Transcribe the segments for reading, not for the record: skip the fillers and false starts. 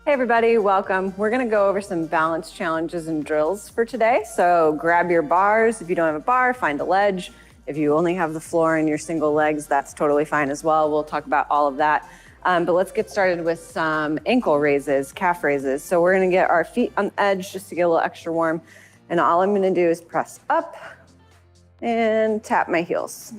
Hey everybody, welcome. We're gonna go over some balance challenges and drills for today. So grab your bars. If you don't have a bar, find a ledge. If you only have the floor and your single legs, that's totally fine as well. We'll talk about all of that. But let's get started with some ankle raises, calf raises. So we're gonna get our feet on the edge just to get a little extra warm. And all I'm gonna do is press up and tap my heels.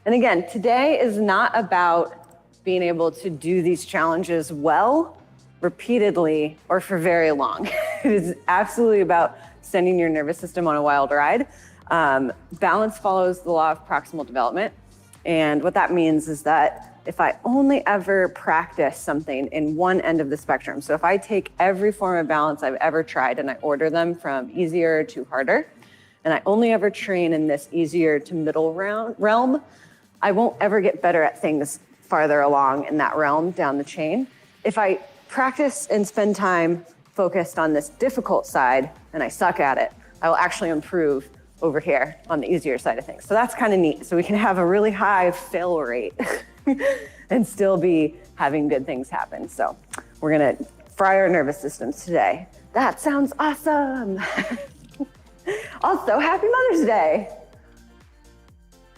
And again, today is not about being able to do these challenges well, repeatedly, or for very long. It is absolutely about sending your nervous system on a wild ride. Balance follows the law of proximal development. And what that means is that if I only ever practice something in one end of the spectrum, so if I take every form of balance I've ever tried and I order them from easier to harder, and I only ever train in this easier to middle realm, I won't ever get better at things farther along in that realm down the chain. If I practice and spend time focused on this difficult side and I suck at it, I will actually improve over here on the easier side of things. So that's kind of neat. So we can have a really high fail rate and still be having good things happen. So we're gonna fry our nervous systems today. That sounds awesome. Also, happy Mother's Day.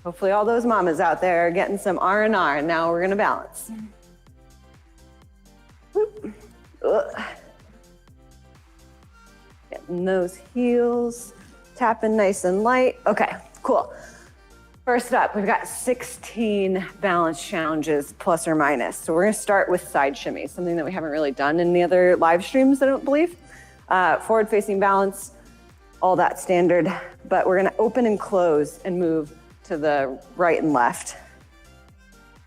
Hopefully all those mamas out there are getting some R&R, and now we're gonna balance. Getting those heels, tapping nice and light. Okay, cool. First up, we've got 16 balance challenges, plus or minus. So we're gonna start with side shimmies, something that we haven't really done in the other live streams, I don't believe. Forward facing balance, all that standard, but we're gonna open and close and move to the right and left.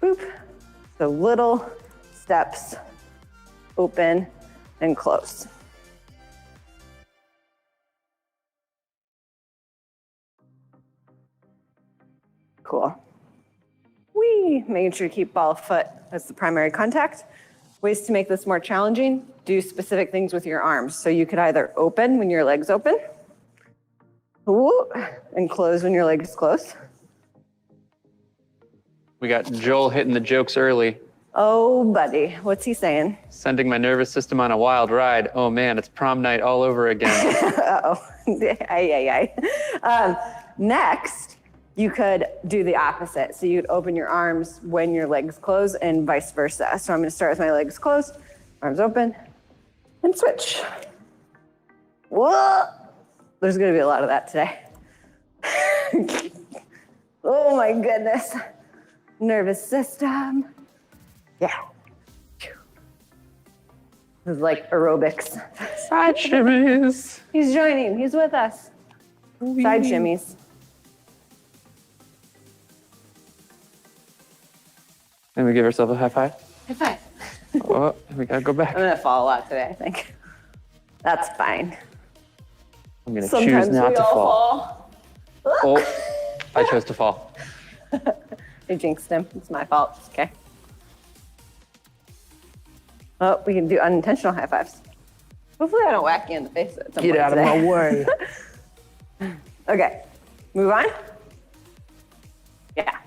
Boop. So little steps, open and close. Cool. Whee! Making sure to keep ball of foot as the primary contact. Ways to make this more challenging, do specific things with your arms. So you could either open when your leg's open, ooh, and close when your leg is closed. We got Joel hitting the jokes early. Oh, buddy, what's he saying? Sending my nervous system on a wild ride. Oh man, it's prom night all over again. Uh-oh, next, you could do the opposite. So you'd open your arms when your legs close and vice versa. So I'm gonna start with my legs closed, arms open, and switch. Whoa! There's gonna be a lot of that today. Oh my goodness. Nervous system. Yeah. This is like aerobics. Side shimmies. He's joining, he's with us. Side shimmies. And we give ourselves a high five. High five. Oh, we gotta go back. I'm gonna fall a lot today, I think. That's fine. I'm gonna Sometimes choose not we to all fall. Oh, I chose to fall. I jinxed him, it's my fault, it's okay. Oh, we can do unintentional high fives. Hopefully I don't whack you in the face at some point Get out today. of my way. Okay, move on. Yeah.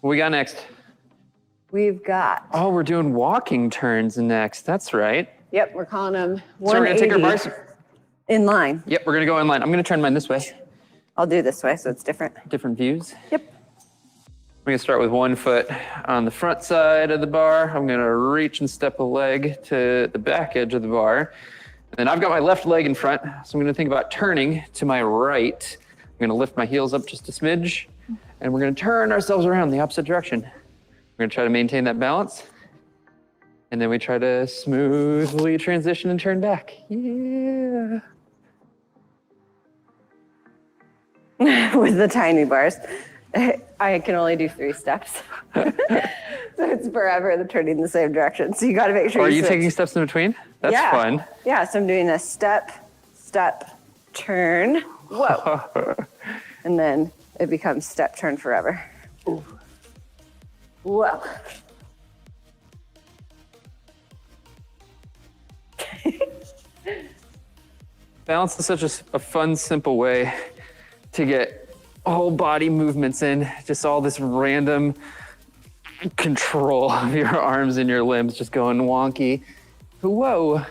What we got next? We've got, Oh, we're doing walking turns next. That's right. yep, we're calling them 180. So we're gonna take our bars. In line. Yep, we're gonna go in line. I'm gonna turn mine this way. I'll do this way so it's different. Different views. Yep. We're gonna start with one foot on the front side of the bar. I'm gonna reach and step a leg to the back edge of the bar. And then I've got my left leg in front, so I'm gonna think about turning to my right. I'm gonna lift my heels up just a smidge, and we're gonna turn ourselves around the opposite direction. We're gonna try to maintain that balance. And then we try to smoothly transition and turn back. Yeah. With the tiny bars. I can only do 3 steps. So it's forever the turning the same direction. So you got to make sure Are you switch. taking steps in between? That's fun. Yeah, so I'm doing a step, step, turn. Whoa. And then it becomes step, turn forever. Ooh. Whoa. Balance is such a fun, simple way to get whole body movements in, just all this random control of your arms and your limbs just going wonky. Whoa.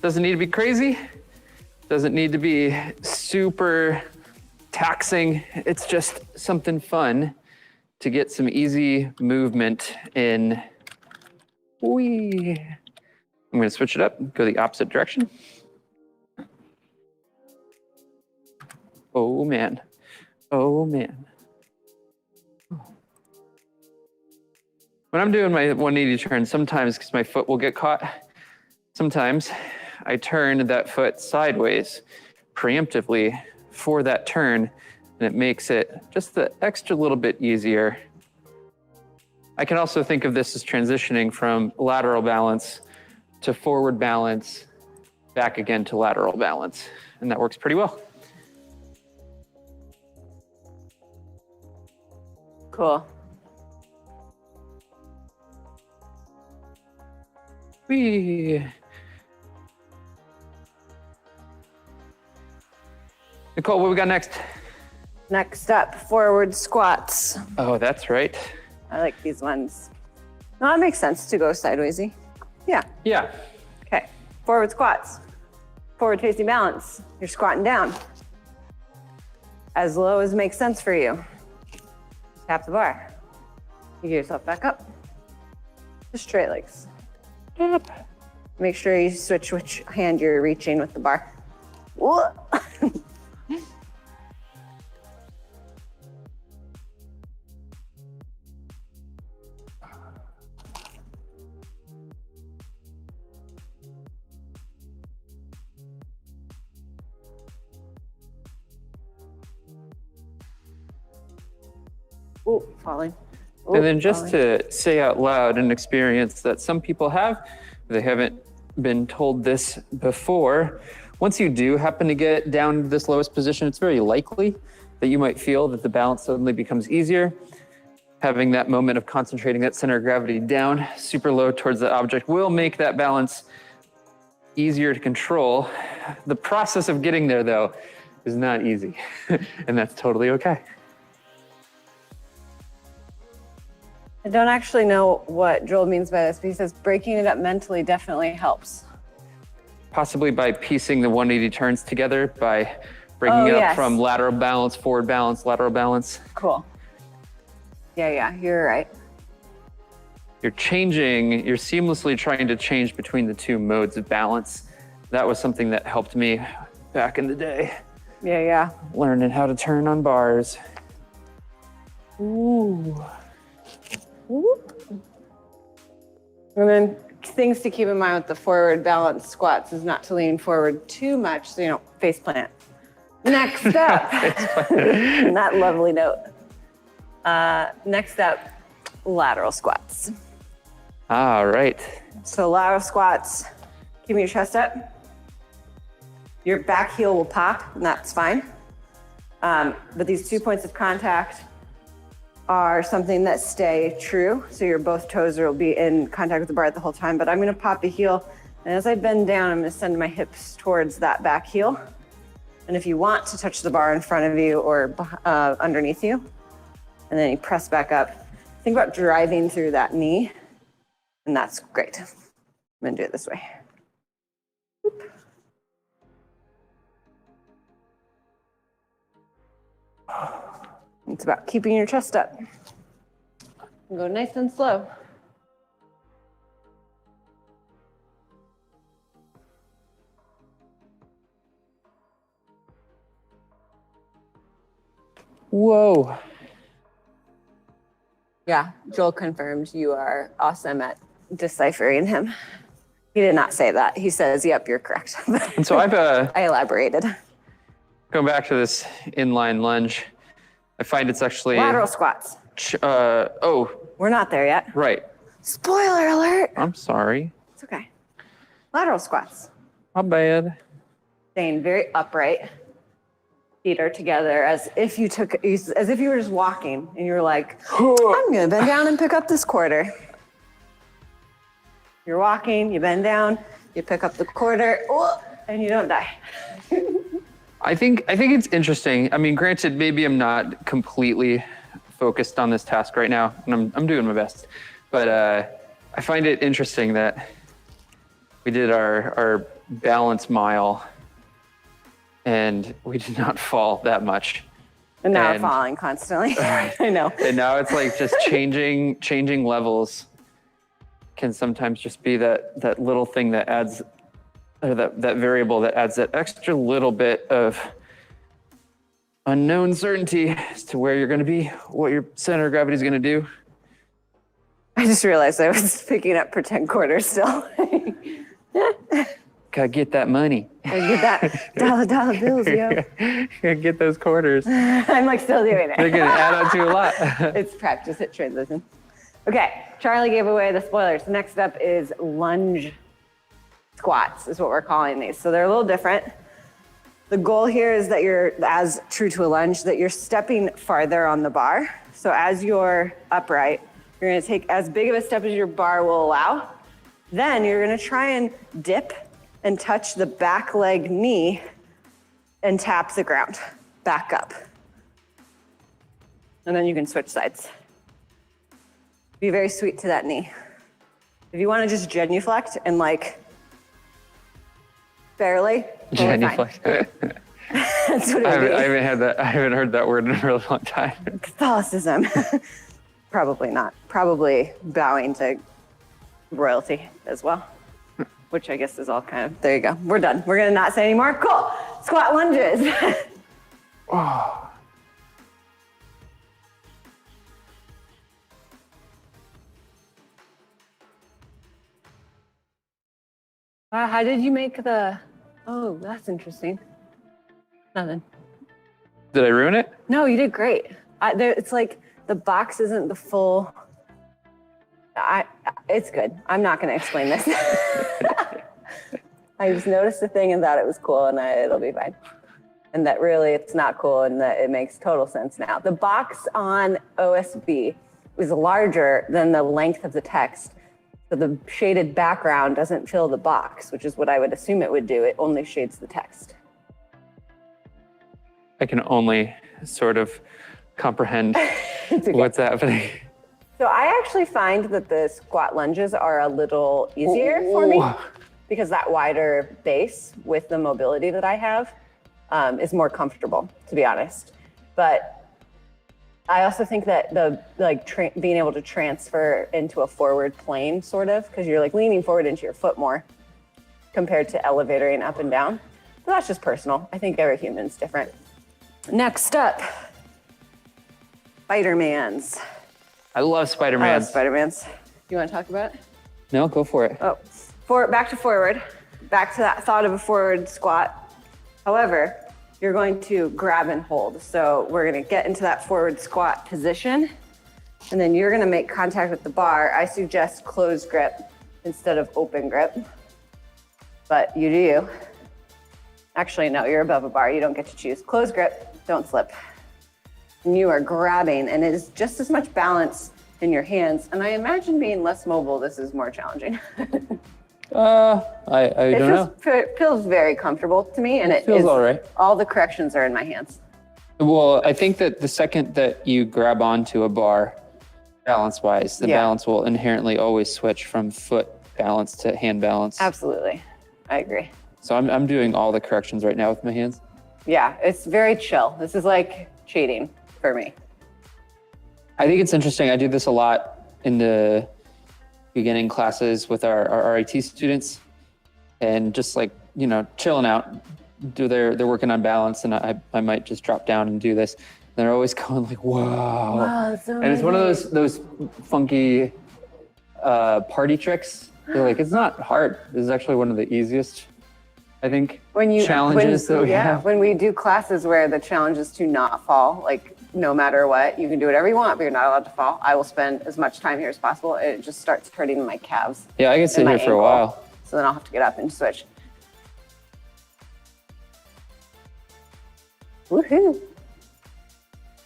Doesn't need to be crazy. Doesn't need to be super taxing. It's just something fun to get some easy movement in. Whee. I'm gonna switch it up, go the opposite direction. Oh man, oh man. When I'm doing my 180 turn, sometimes, because my foot will get caught, sometimes I turn that foot sideways preemptively for that turn, and it makes it just the extra little bit easier. I can also think of this as transitioning from lateral balance to forward balance, back again to lateral balance, and that works pretty well. Cool. Whee. Nicole, what we got next? Next up, forward squats. Oh, that's right. I like these ones. No, that makes sense to go sidewaysy. Yeah. Yeah. Okay. Forward squats. Forward facing balance. You're squatting down. As low as makes sense for you. Tap the bar. You get yourself back up. Just straight legs. Up. Make sure you switch which hand you're reaching with the bar. Whoa. Ooh, falling. Ooh, And then just falling. to say out loud an experience that some people have, they haven't been told this before. Once you do happen to get down to this lowest position, it's very likely that you might feel that the balance suddenly becomes easier. Having that moment of concentrating that center of gravity down super low towards the object will make that balance easier to control. The process of getting there, though, is not easy, and that's totally okay. I don't actually know what Joel means by this, but he says breaking it up mentally definitely helps. Possibly by piecing the 180 turns together, by breaking it up from lateral balance, forward balance, lateral balance. Cool. Yeah, you're right. You're seamlessly trying to change between the two modes of balance. That was something that helped me back in the day. Yeah. Learning how to turn on bars. Ooh. And then things to keep in mind with the forward balance squats is not to lean forward too much so you don't face plant. Next up, on that lovely note. Next up, lateral squats. All right. So lateral squats, keeping your chest up. Your back heel will pop, and that's fine. But these 2 points of contact are something that stay true. So your both toes will be in contact with the bar the whole time, but I'm gonna pop the heel. And as I bend down, I'm gonna send my hips towards that back heel. And if you want to touch the bar in front of you or underneath you, and then you press back up, think about driving through that knee, and that's great. I'm gonna do it this way. It's about keeping your chest up. And go nice and slow. Whoa. Yeah, Joel confirmed you are awesome at deciphering him. He did not say that. He says, yep, you're correct. And so I elaborated. going back to this inline lunge, I find it's actually Lateral squats. We're not there yet. Right. Spoiler alert. I'm sorry. It's okay. Lateral squats. My bad. Staying very upright. Feet are together as if you were just walking and you were like, I'm gonna bend down and pick up this quarter. You're walking, you bend down, you pick up the quarter, and you don't die. I think it's interesting. I mean, granted, maybe I'm not completely focused on this task right now, and I'm doing my best. But I find it interesting that we did our balance mile, and we did not fall that much. And now we're falling constantly. I know. And now it's like just changing levels can sometimes just be that little thing that adds, or that variable that adds that extra little bit of unknown certainty as to where you're going to be, what your center of gravity is going to do. I just realized I was picking up pretend quarters still. Gotta get that money. Gotta get that dollar bills, yo. Gotta get those quarters. I'm like still doing it. They're gonna add on to a lot. It's practice at transition. Okay, Charlie gave away the spoilers. Next up is lunge squats is what we're calling these. So they're a little different. The goal here is that you're, as true to a lunge, that you're stepping farther on the bar. So as you're upright, you're gonna take as big of a step as your bar will allow. Then you're gonna try and dip and touch the back leg knee and tap the ground, back up. And then you can switch sides. Be very sweet to that knee. If you wanna just genuflect and like, barely, Genuflect. That's what it is. I haven't heard that word in a really long time. Catholicism. Probably not. Probably bowing to royalty as well. Which I guess is all kind of, there you go. We're done. We're gonna not say anymore. Cool. Squat lunges. Oh. How did you make the, oh, that's interesting. Nothing. Did I ruin it? No, you did great. It's like the box isn't the full, it's good. I'm not gonna explain this. I just noticed the thing and thought it was cool and it'll be fine. And that really it's not cool and that it makes total sense now. The box on OSB is larger than the length of the text. So the shaded background doesn't fill the box, which is what I would assume it would do. It only shades the text. I can only sort of comprehend Okay. what's happening. So I actually find that the squat lunges are a little easier for me because that wider base with the mobility that I have is more comfortable, to be honest. But I also think that the being able to transfer into a forward plane, sort of, because you're like leaning forward into your foot more compared to elevatoring up and down. But that's just personal. I think every human's different. Next up, Spidermans. I love Spidermans. I love Spidermans. You want to talk about it? No, go for it. Oh, back to forward. Back to that thought of a forward squat. However, you're going to grab and hold. So we're going to get into that forward squat position, and then you're going to make contact with the bar. I suggest closed grip instead of open grip, but you do you. Actually, no, you're above a bar. You don't get to choose. Closed grip, don't slip. And you are grabbing, and it is just as much balance in your hands. And I imagine being less mobile, this is more challenging. I don't know. It feels very comfortable to me, and it feels is, all right. All the corrections are in my hands. Well, I think that the second that you grab onto a bar, balance-wise, the balance will inherently always switch from foot balance to hand balance. Absolutely, I agree. So I'm doing all the corrections right now with my hands. Yeah, it's very chill. This is like cheating for me. I think it's interesting. I do this a lot in the beginning classes with our RIT students, and just like, you know, chilling out. They're working on balance, and I might just drop down and do this. They're always going like, whoa. Wow, that's so and it's one of those funky party tricks. They're like, it's not hard. This is actually one of the easiest, I think, challenges that we have. When we do classes where the challenge is to not fall, like no matter what, you can do whatever you want, but you're not allowed to fall. I will spend as much time here as possible. It just starts hurting my calves. Yeah, I can sit here for a while. So then I'll have to get up and switch. Woohoo.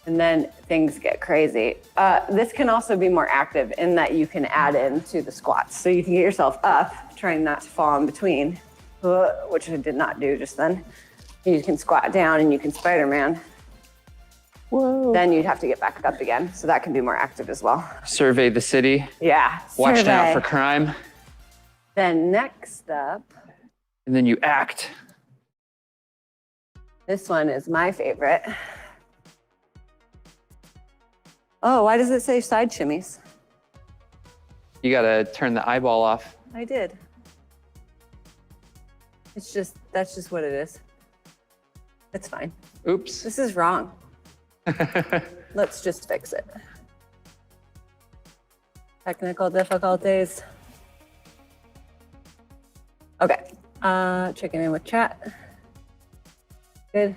And then things get crazy. This can also be more active in that you can add in to the squats. So you can get yourself up, trying not to fall in between, which I did not do just then. You can squat down and you can Spider-Man. Whoa. Then you'd have to get back up again. So that can be more active as well. Survey the city. Yeah. Watch survey. out for crime. Then next up. And then you act. This one is my favorite. Oh, why does it say side shimmies? You gotta turn the eyeball off. I did. That's just what it is. It's fine. Oops. This is wrong. Let's just fix it. Technical difficulties. Okay. Checking in with chat. Good.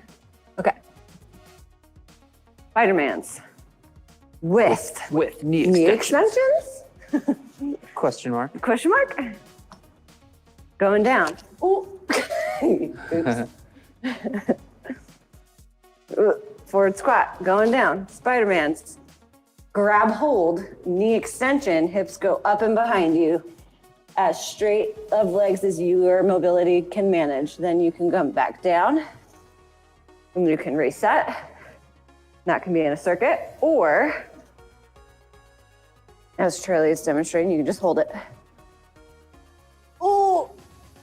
Okay. Spidermans. With knee extensions? Question mark. Question mark? Going down. Ooh. Oops. Forward squat, going down. Spidermans. Grab hold, knee extension, hips go up and behind you. As straight of legs as your mobility can manage. Then you can come back down. And you can reset. That can be in a circuit. Or, as Charlie is demonstrating, you can just hold it. Oh,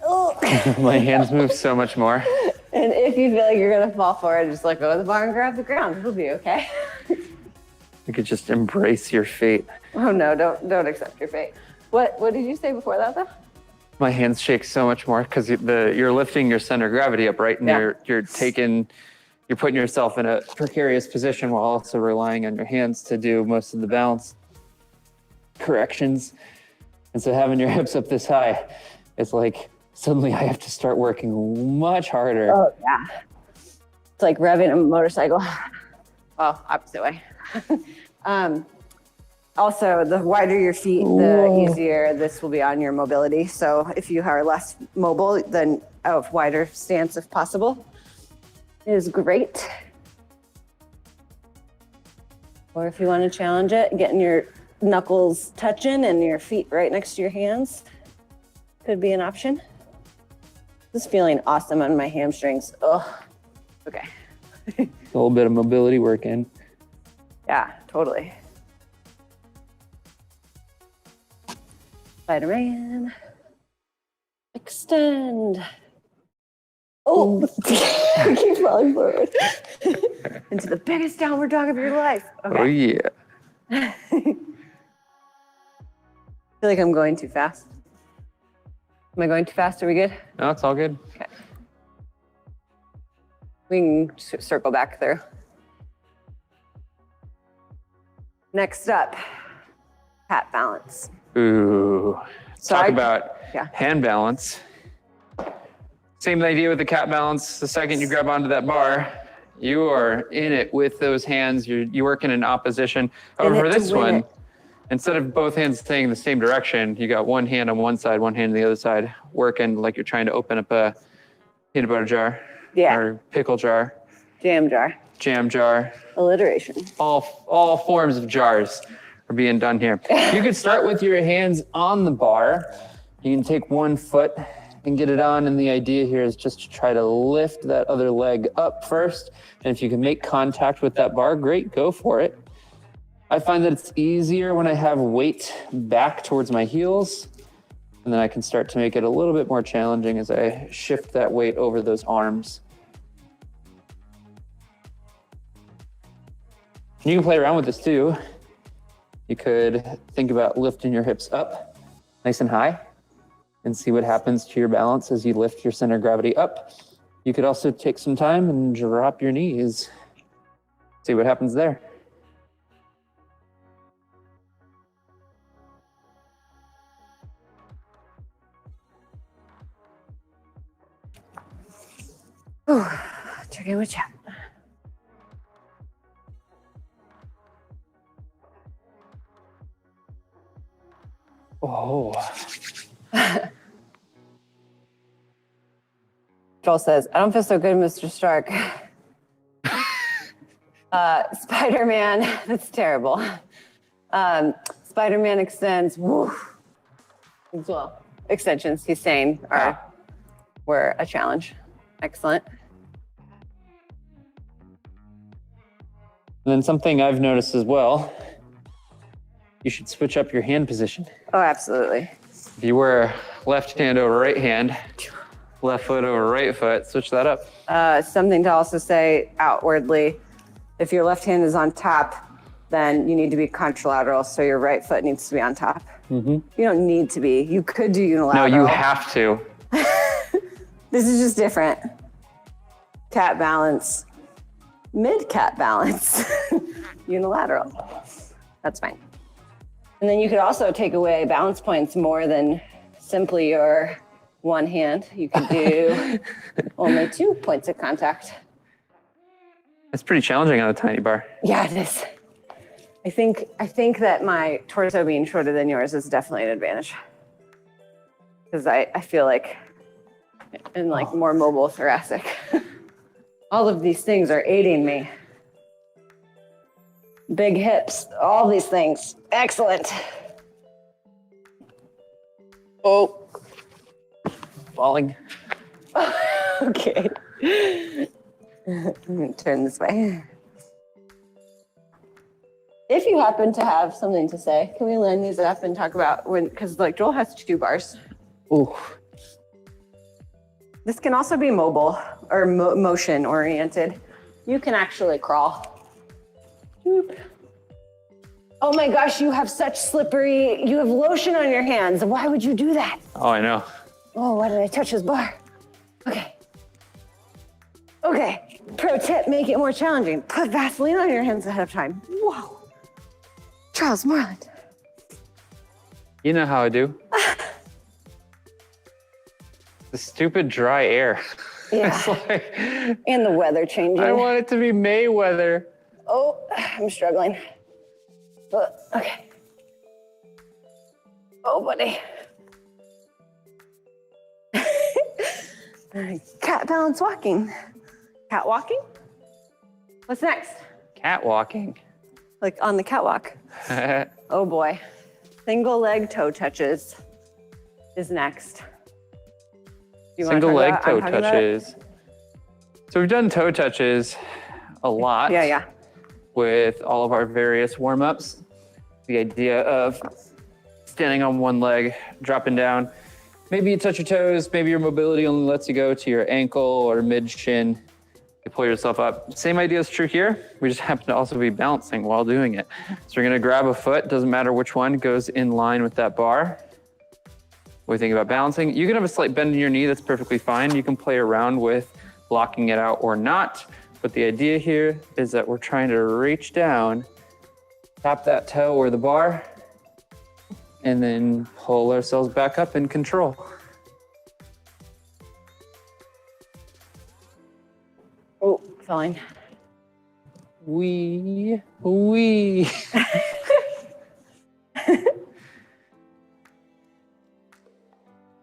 oh. My hands move so much more. And if you feel like you're gonna fall forward, just let go of the bar and grab the ground. It'll be okay. You could just embrace your fate. Oh no, don't accept your fate. What did you say before that though? My hands shake so much more because you're lifting your center of gravity up, right? And Yeah. you're putting yourself in a precarious position while also relying on your hands to do most of the balance corrections. And so having your hips up this high, it's like suddenly I have to start working much harder. Oh yeah. It's like revving a motorcycle. Well, opposite way. Also, the wider your feet, the easier this will be on your mobility. So if you are less mobile, then a wider stance if possible is great. Or if you want to challenge it, getting your knuckles touching and your feet right next to your hands could be an option. This is feeling awesome on my hamstrings. Oh, okay. A little bit of mobility work in. Yeah, totally. Spider-Man. Extend. Oh, keep falling forward. Into the biggest downward dog of your life. Okay. Oh yeah. I feel like I'm going too fast. Am I going too fast? Are we good? No, it's all good. Okay. We can circle back through. Next up, cat balance. Ooh. So Talk about yeah. hand balance. Same idea with the cat balance. The second you grab onto that bar, you are in it with those hands. You're working in opposition. However, for this one, instead of both hands staying the same direction, you got one hand on one side, one hand on the other side, working like you're trying to open up a peanut butter jar. Yeah. Or pickle jar. Jam jar. Jam jar. Alliteration. All forms of jars are being done here. You can start with your hands on the bar. You can take one foot and get it on, and the idea here is just to try to lift that other leg up first. And if you can make contact with that bar, great, go for it. I find that it's easier when I have weight back towards my heels, and then I can start to make it a little bit more challenging as I shift that weight over those arms. You can play around with this too. You could think about lifting your hips up nice and high and see what happens to your balance as you lift your center of gravity up. You could also take some time and drop your knees. See what happens there. Check in with chat. Oh. Joel says, I don't feel so good, Mr. Stark. Spider-Man, that's terrible. Spider-Man extends, woo, as well. Extensions, he's saying, were a challenge. Excellent. And then something I've noticed as well, you should switch up your hand position. Oh, absolutely. If you wear left hand over right hand, left foot over right foot, switch that up. Something to also say outwardly, if your left hand is on top, then you need to be contralateral, so your right foot needs to be on top. You don't need to be. You could do unilateral. No, you have to. This is just different. Cat balance, mid-cat balance, unilateral. That's fine. And then you could also take away balance points more than simply your one hand. You could do only 2 points of contact. It's pretty challenging on a tiny bar. Yeah, it is. I think that my torso being shorter than yours is definitely an advantage. Because I feel like I'm like more mobile thoracic. All of these things are aiding me. Big hips, all these things. Excellent. Oh. Falling. Okay. I'm gonna turn this way. If you happen to have something to say, can we line these up and talk about because like Joel has 2 bars. Ooh. This can also be mobile or motion oriented. You can actually crawl. Boop. Oh my gosh, you have such slippery, you have lotion on your hands. Why would you do that? Oh, I know. Oh, why did I touch his bar? Okay. Okay, pro tip, make it more challenging. Put Vaseline on your hands ahead of time. Whoa. Charles Moreland. You know how I do. The stupid dry air. Yeah. It's like, And the weather changing. I want it to be May weather. Oh, I'm struggling. Okay. Oh, buddy. Cat balance walking. Cat walking? What's next? Cat walking. Like on the catwalk. Oh boy. Single leg toe touches is next. Single leg toe touches. So we've done toe touches a lot. Yeah. With all of our various warm-ups. The idea of standing on one leg, dropping down. Maybe you touch your toes, maybe your mobility only lets you go to your ankle or mid-shin. You pull yourself up. Same idea is true here. We just happen to also be balancing while doing it. So we're gonna grab a foot, doesn't matter which one, goes in line with that bar. What do you think about balancing? You can have a slight bend in your knee, that's perfectly fine. You can play around with blocking it out or not. But the idea here is that we're trying to reach down, tap that toe or the bar, and then pull ourselves back up in control. Oh, fine. Wee.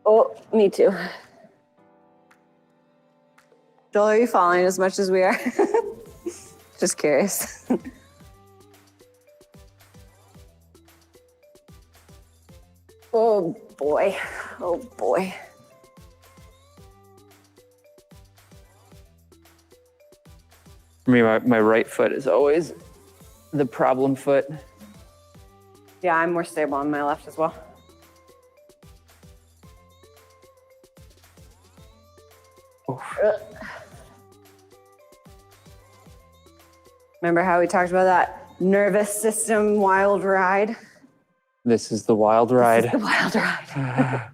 Oh, me too. Joel, are you falling as much as we are? Just curious. Oh boy. Oh boy. For me, my right foot is always the problem foot. Yeah, I'm more stable on my left as well. Remember how we talked about that nervous system wild ride? This is the wild ride. This is the wild ride.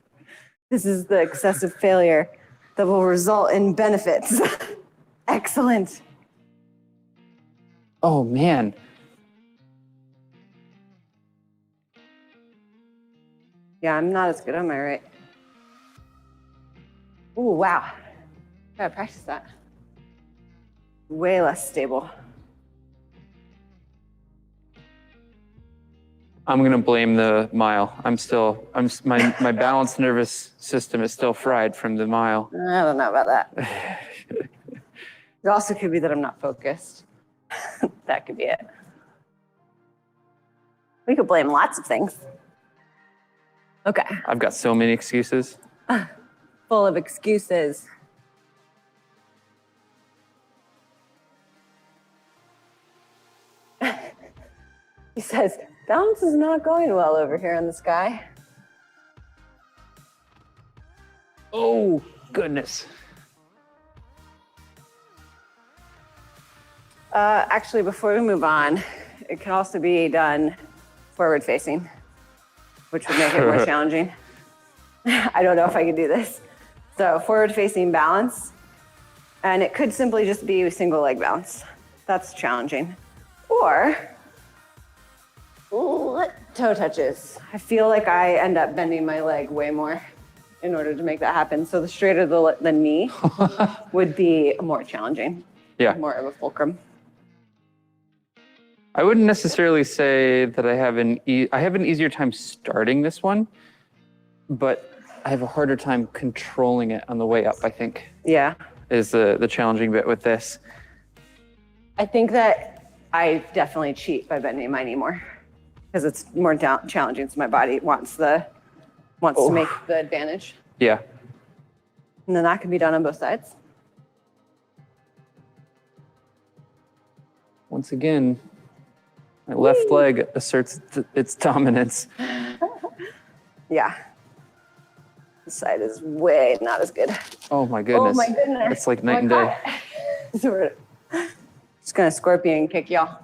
This is the excessive failure that will result in benefits. Excellent. Oh man. Yeah, I'm not as good on my right. Oh, wow. Gotta practice that. Way less stable. I'm gonna blame the mile. My balanced nervous system is still fried from the mile. I don't know about that. It also could be that I'm not focused. That could be it. We could blame lots of things. Okay. I've got so many excuses. Full of excuses. He says, balance is not going well over here in the sky. Oh, goodness. Actually, before we move on, it can also be done forward facing, which would make it more challenging. I don't know if I can do this. So forward facing balance, and it could simply just be a single leg balance. That's challenging. Or toe touches. I feel like I end up bending my leg way more in order to make that happen. So the straighter the knee would be more challenging. Yeah. More of a fulcrum. I wouldn't necessarily say that I have an easier time starting this one, but I have a harder time controlling it on the way up, I think. Yeah. Is the challenging bit with this. I think that I definitely cheat by bending my knee more because it's more challenging. So my body wants to make the advantage. Yeah. And then that can be done on both sides. Once again, my left leg asserts its dominance. Yeah. This side is way not as good. Oh my goodness. Oh my goodness. It's like night and day. So we're just gonna scorpion kick y'all.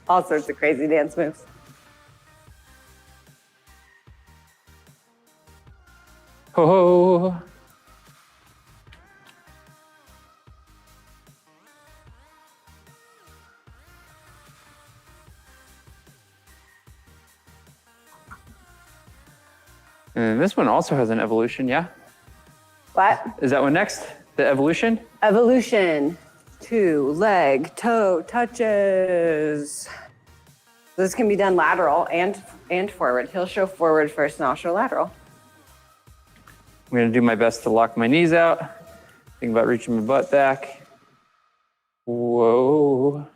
All sorts of crazy dance moves. Oh. And this one also has an evolution, yeah? What? Is that one next? The evolution? Evolution. 2-leg toe touches. This can be done lateral and forward. He'll show forward first and I'll show lateral. I'm gonna do my best to lock my knees out. Think about reaching my butt back. Whoa.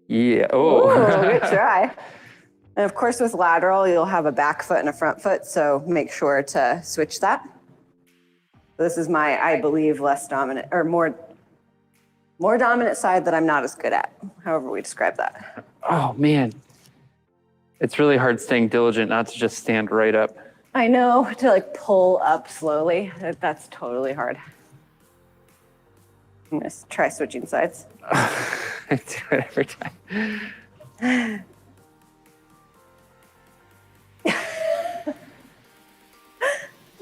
Yeah, oh. Ooh, good try. And of course with lateral, you'll have a back foot and a front foot, so make sure to switch that. This is my, I believe, less dominant, or more dominant side that I'm not as good at, however we describe that. Oh man. It's really hard staying diligent not to just stand right up. I know, to like pull up slowly, that's totally hard. I'm gonna try switching sides. I do it every time.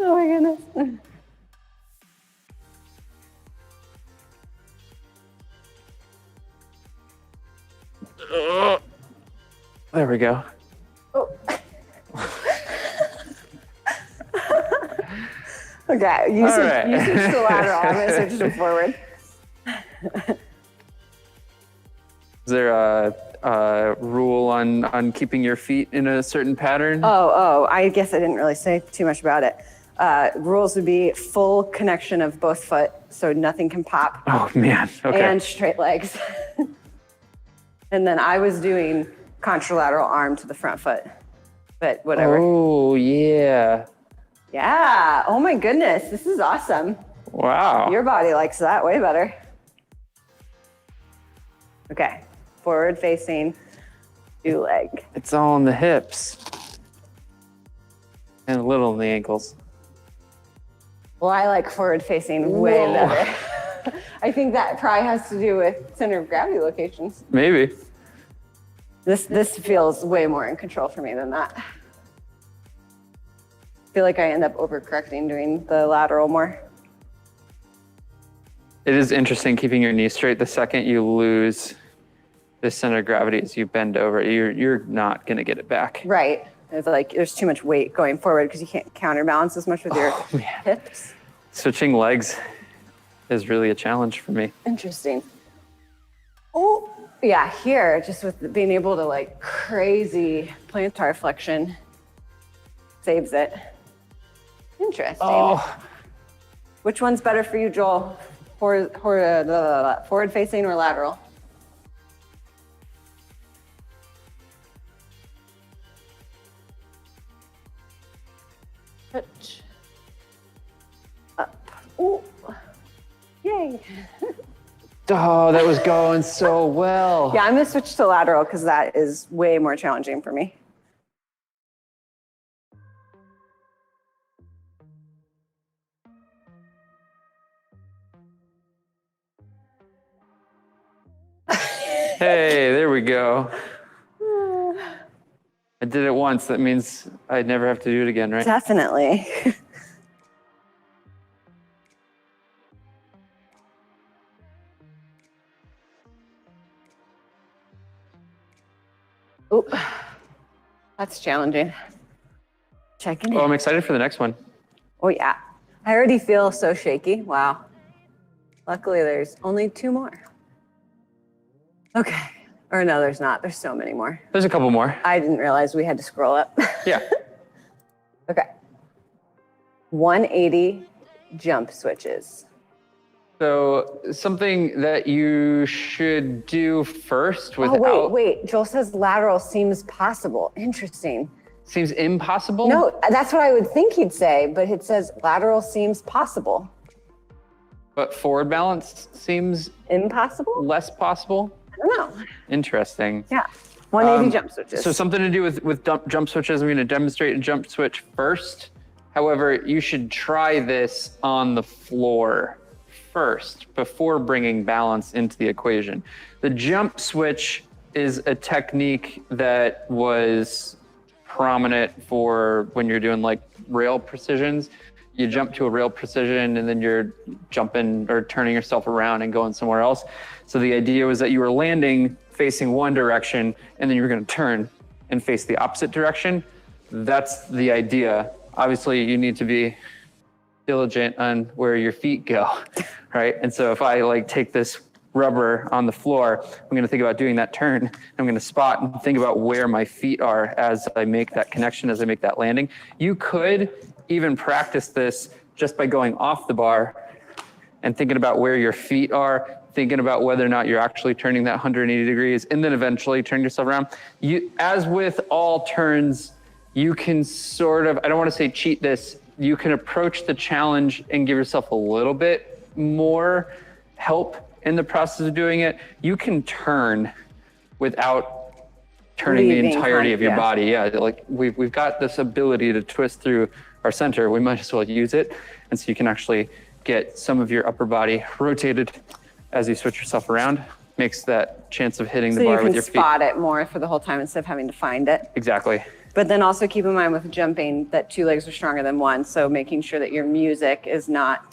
Oh my goodness. There we go. Oh. Okay, you switch to lateral. I'm going to switch to forward. Is there a rule on keeping your feet in a certain pattern? Oh, I guess I didn't really say too much about it. Rules would be full connection of both foot, so nothing can pop. Oh man, okay. And straight legs. And then I was doing contralateral arm to the front foot, but whatever. Oh yeah. Yeah, oh my goodness, this is awesome. Wow. Your body likes that way better. Okay, forward facing, 2-leg. It's all in the hips. And a little in the ankles. Well, I like forward facing way better. I think that probably has to do with center of gravity locations. Maybe. This feels way more in control for me than that. I feel like I end up overcorrecting doing the lateral more. It is interesting keeping your knee straight. The second you lose the center of gravity as you bend over, you're not gonna get it back. Right. It's like there's too much weight going forward because you can't counterbalance as much with your hips. Switching legs is really a challenge for me. Interesting. Oh, yeah, here, just with being able to like crazy plantar flexion saves it. Interesting. Oh. Which one's better for you, Joel? Forward facing or lateral? Touch. Up. Ooh. Yay. Oh, that was going so well. Yeah, I'm gonna switch to lateral because that is way more challenging for me. Hey, there we go. I did it once. That means I'd never have to do it again, right? Definitely. Ooh, that's challenging. Checking in. Oh, I'm excited for the next one. Oh yeah, I already feel so shaky. Wow. Luckily, there's only 2 more. Okay. Or no, there's not. There's so many more. There's a couple more. I didn't realize we had to scroll up. Yeah. Okay. 180 jump switches. So something that you should do first without... Oh, wait. Joel says lateral seems possible. Interesting. Seems impossible? No, that's what I would think he'd say, but it says lateral seems possible. But forward balance seems... Impossible? less possible? I don't know. Interesting. Yeah. 180 jump switches. So something to do with jump switches. I'm going to demonstrate a jump switch first. However, you should try this on the floor first before bringing balance into the equation. The jump switch is a technique that was prominent for when you're doing like rail precisions. You jump to a rail precision and then you're jumping or turning yourself around and going somewhere else. So the idea was that you were landing facing one direction and then you were going to turn and face the opposite direction. That's the idea. Obviously, you need to be diligent on where your feet go, right? And so if I like take this rubber on the floor, I'm going to think about doing that turn. I'm going to spot and think about where my feet are as I make that connection, as I make that landing. You could even practice this just by going off the bar and thinking about where your feet are, thinking about whether or not you're actually turning that 180 degrees, and then eventually turn yourself around. As with all turns, you can sort of, I don't want to say cheat this, you can approach the challenge and give yourself a little bit more help in the process of doing it. You can turn without turning the entirety of your body. Yeah, like we've got this ability to twist through our center. We might as well use it. And so you can actually get some of your upper body rotated as you switch yourself around. Makes that chance of hitting the bar with your feet. So you can spot it more for the whole time instead of having to find it. Exactly. But then also keep in mind with jumping that 2 legs are stronger than one. So making sure that your music is not,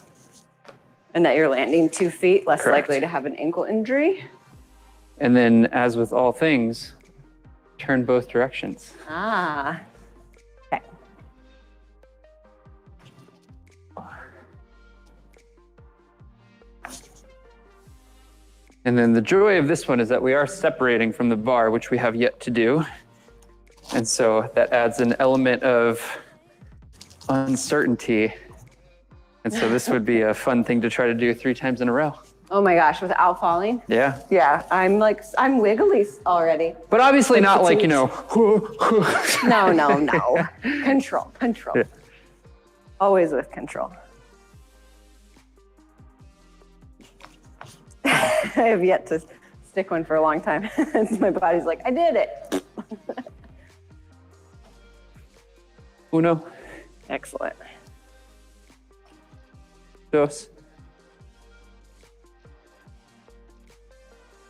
and that you're landing 2 feet, less likely to have an ankle injury. And then as with all things, turn both directions. Ah, okay. And then the joy of this one is that we are separating from the bar, which we have yet to do. And so that adds an element of uncertainty. And so this would be a fun thing to try to do 3 times in a row. Oh my gosh, without falling? Yeah. Yeah, I'm wiggly already. But obviously not like, you know. No. Control. Yeah. Always with control. I have yet to stick one for a long time. My body's like, I did it. Uno. Excellent. Dos.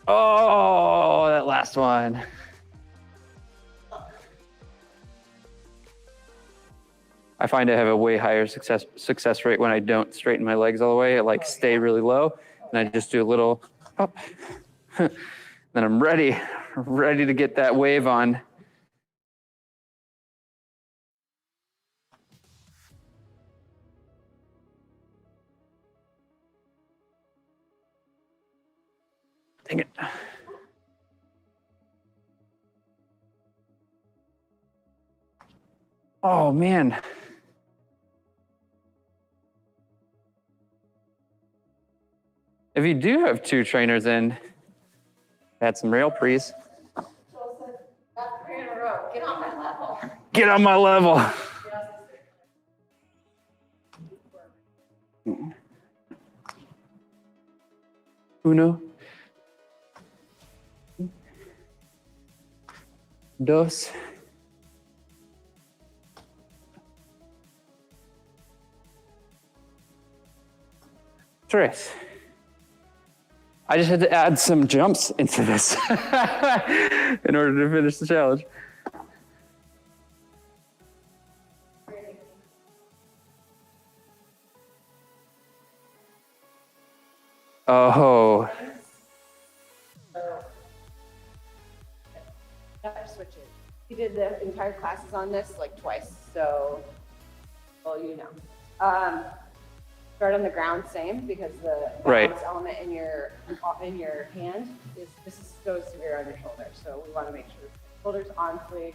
Oh, that last one. I find I have a way higher success rate when I don't straighten my legs all the way. I like stay really low and I just do a little up. Then I'm ready to get that wave on. Dang it. Oh, man. If you do have 2 trainers in, add some rail prees. Get on my level. Uno. Dos. Tres. I just had to add some jumps into this in order to finish the challenge. Oh. Switches. We did the entire classes on this like twice, so, well, you know. Start on the ground, same, because the balance element in your hand goes severe on your shoulder. So we want to make sure shoulders on fleek,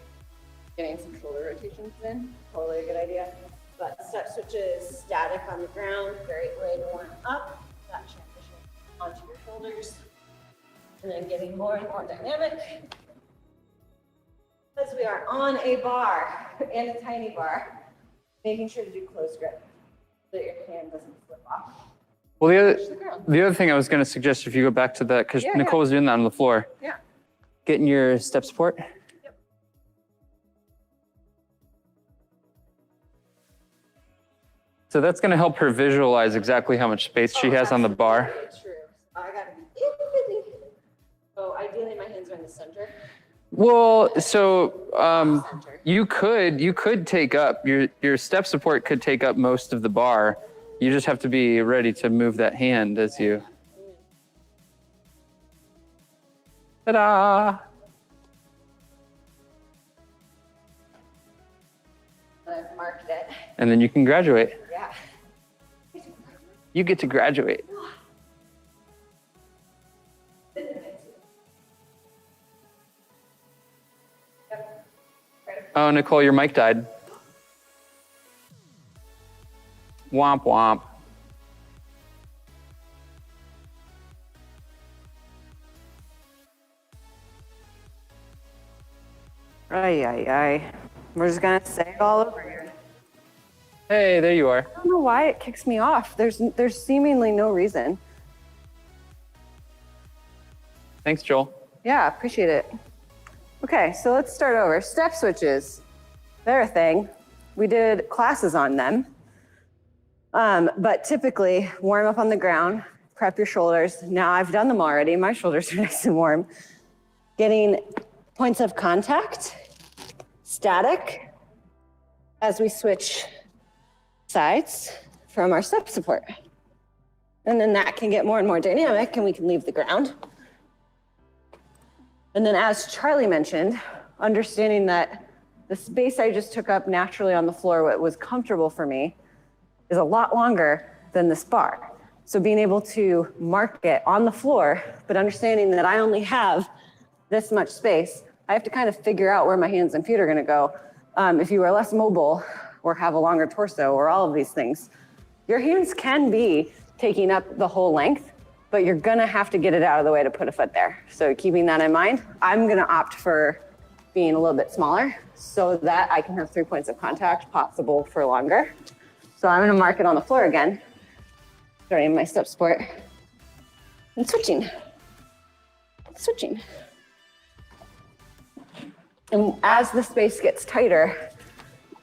getting some shoulder rotations in, totally a good idea. But step switches, static on the ground, great way to warm up, that transition onto your shoulders, and then getting more and more dynamic. As we are on a bar and a tiny bar, making sure to do close grip so that your hand doesn't slip off. Well, the other thing I was going to suggest, if you go back to that, because Nicole was doing that on the floor. Yeah. Getting your step support. Yep. So that's going to help her visualize exactly how much space she has on the bar. True. I got to be. So ideally, my hands are in the center. Well, so you could take up your step support could take up most of the bar. You just have to be ready to move that hand as you. Ta-da! I've marked it. And then you can graduate. Yeah. You get to graduate. Oh, Nicole, your mic died. Womp womp. Ay. We're just gonna say it all over here. Hey, there you are. I don't know why it kicks me off. There's seemingly no reason. Thanks, Joel. Yeah, appreciate it. Okay, so let's start over. Step switches, they're a thing. We did classes on them. But typically, warm up on the ground, prep your shoulders. Now I've done them already. My shoulders are nice and warm. Getting points of contact, static, as we switch sides from our step support. And then that can get more and more dynamic and we can leave the ground. And then as Charlie mentioned, understanding that the space I just took up naturally on the floor, what was comfortable for me, is a lot longer than this bar. So being able to mark it on the floor, but understanding that I only have this much space, I have to kind of figure out where my hands and feet are gonna go. If you are less mobile or have a longer torso or all of these things, your hands can be taking up the whole length, but you're gonna have to get it out of the way to put a foot there. So keeping that in mind, I'm gonna opt for being a little bit smaller so that I can have 3 points of contact possible for longer. So I'm gonna mark it on the floor again, starting my step support and switching. And as the space gets tighter,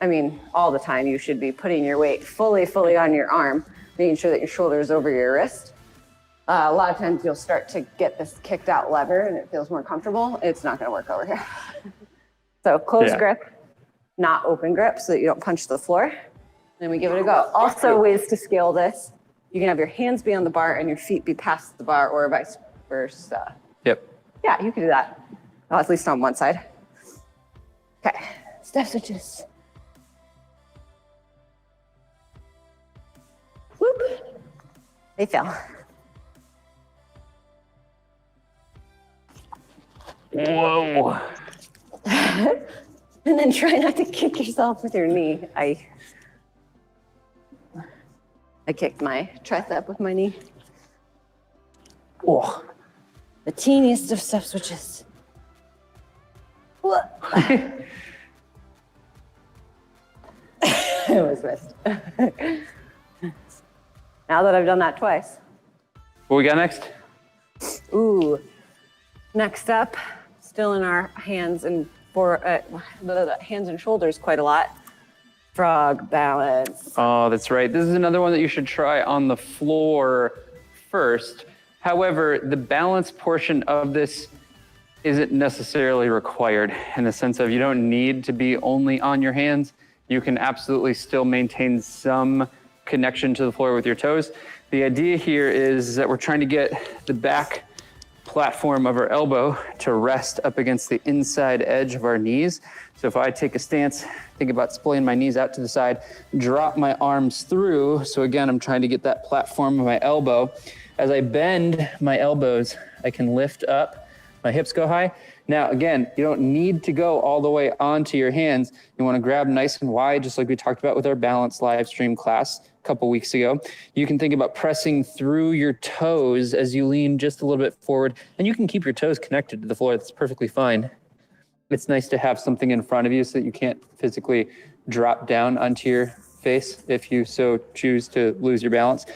I mean, all the time, you should be putting your weight fully on your arm, making sure that your shoulder is over your wrist. A lot of times you'll start to get this kicked out lever and it feels more comfortable. It's not gonna work over here. So close grip, not open grip so that you don't punch the floor. Then we give it a go. Also ways to scale this. You can have your hands be on the bar and your feet be past the bar or vice versa. Yep. Yeah, you can do that. Well, at least on one side. Okay, step switches. Whoop. They fell. Whoa. And then try not to kick yourself with your knee. I kicked my tricep with my knee. Oh. The teeniest of step switches. I was missed. Now that I've done that twice. What we got next? Ooh. Next up, still in our hands and hands and shoulders quite a lot. Frog balance. Oh, that's right. This is another one that you should try on the floor first. However, the balance portion of this isn't necessarily required in the sense of you don't need to be only on your hands. You can absolutely still maintain some connection to the floor with your toes. The idea here is that we're trying to get the back platform of our elbow to rest up against the inside edge of our knees. So if I take a stance, think about splaying my knees out to the side, drop my arms through. So again, I'm trying to get that platform of my elbow. As I bend my elbows, I can lift up, my hips go high. Now, again, you don't need to go all the way onto your hands. You want to grab nice and wide, just like we talked about with our balance live stream class a couple weeks ago. You can think about pressing through your toes as you lean just a little bit forward, and you can keep your toes connected to the floor. That's perfectly fine. It's nice to have something in front of you so that you can't physically drop down onto your face if you so choose to lose your balance.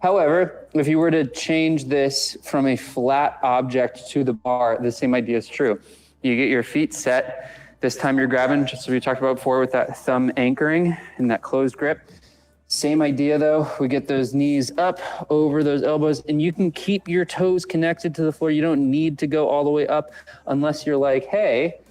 However, if you were to change this from a flat object to the bar, the same idea is true. You get your feet set. This time you're grabbing, just as we talked about before, with that thumb anchoring and that closed grip. Same idea though, we get those knees up over those elbows, and you can keep your toes connected to the floor. You don't need to go all the way up unless you're like, hey,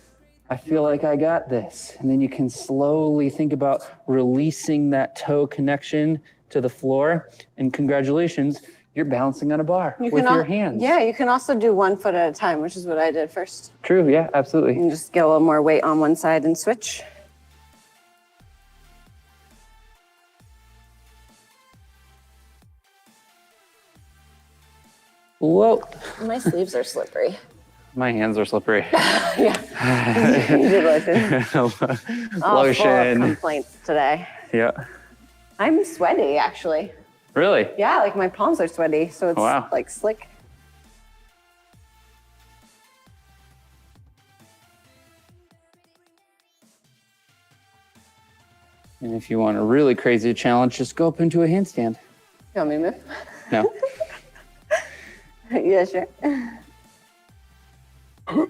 I feel like I got this. And then you can slowly think about releasing that toe connection to the floor, and congratulations, you're balancing on a bar with your hands. Yeah, you can also do 1 foot at a time, which is what I did first. True, yeah, absolutely. And just get a little more weight on one side and switch. Whoa. My sleeves are slippery. My hands are slippery. Yeah, you did lotion. Lotion. Full of complaints today. Yeah. I'm sweaty, actually. Really? Yeah, like my palms are sweaty, so it's like slick. And if you want a really crazy challenge, just go up into a handstand. You want me to move? No. Yeah, sure. I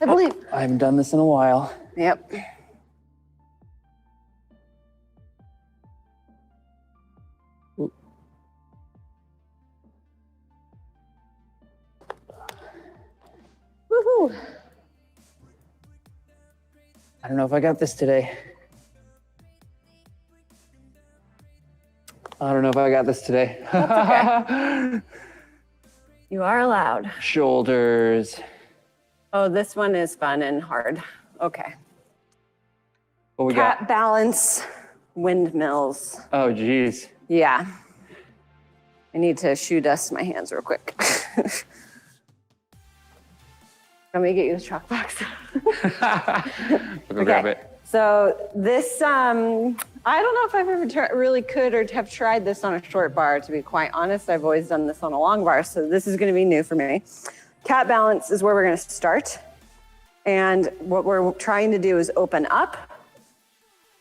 believe. I haven't done this in a while. Yep. Woohoo. I don't know if I got this today. I don't know if I got this today. That's okay. You are allowed. Shoulders. Oh, this one is fun and hard. Okay. What we Cat got? balance windmills. Oh, geez. Yeah. I need to shoe dust my hands real quick. Let me get you the chalk box. We'll go grab it. So this, I don't know if I've ever really could or have tried this on a short bar, to be quite honest. I've always done this on a long bar, so this is gonna be new for me. Cat balance is where we're gonna start. And what we're trying to do is open up,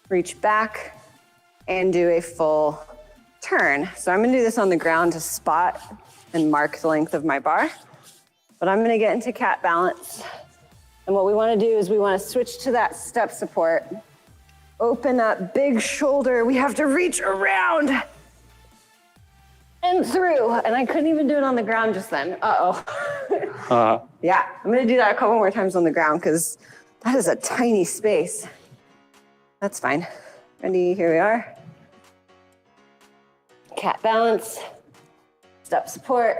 reach back, and do a full turn. So I'm gonna do this on the ground to spot and mark the length of my bar. But I'm gonna get into cat balance. And what we wanna do is we wanna switch to that step support. Open up, big shoulder. We have to reach around and through. And I couldn't even do it on the ground just then. Uh-oh. Yeah, I'm gonna do that a couple more times on the ground because that is a tiny space. That's fine. Ready, here we are. Cat balance, step support,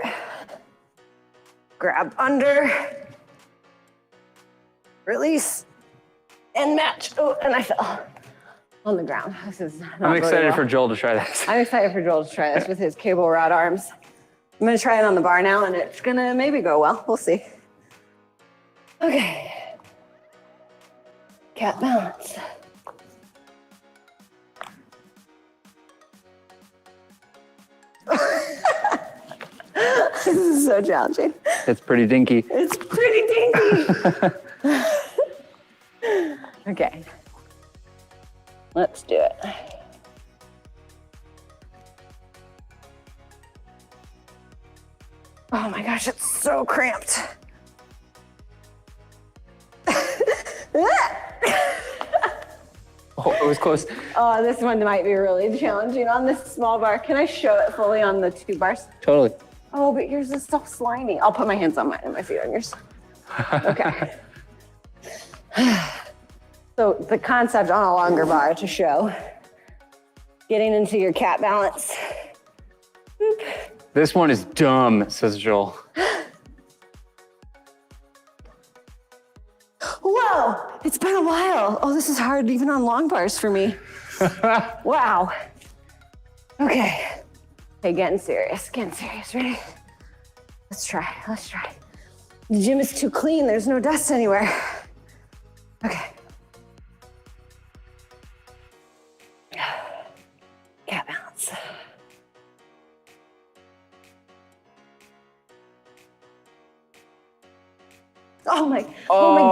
grab under, release, and match. Oh, and I fell on the ground. This is not I'm excited well. for Joel to try this. I'm excited for Joel to try this with his cable rod arms. I'm gonna try it on the bar now, and it's gonna maybe go well. We'll see. Okay. Cat balance. This is so challenging. It's pretty dinky. It's pretty dinky. Okay. Let's do it. Oh my gosh, it's so cramped. Oh, it was close. Oh, this one might be really challenging on this small bar. Can I show it fully on the 2 bars? Totally. Oh, but yours is so slimy. I'll put my hands on mine and my feet on yours. Okay. So the concept on a longer bar to show, getting into your cat balance. Boop. This one is dumb, says Joel. Whoa, it's been a while. Oh, this is hard even on long bars for me. Wow. Okay. Okay, getting serious, ready? Let's try. The gym is too clean, there's no dust anywhere. Okay. Cat balance. Oh my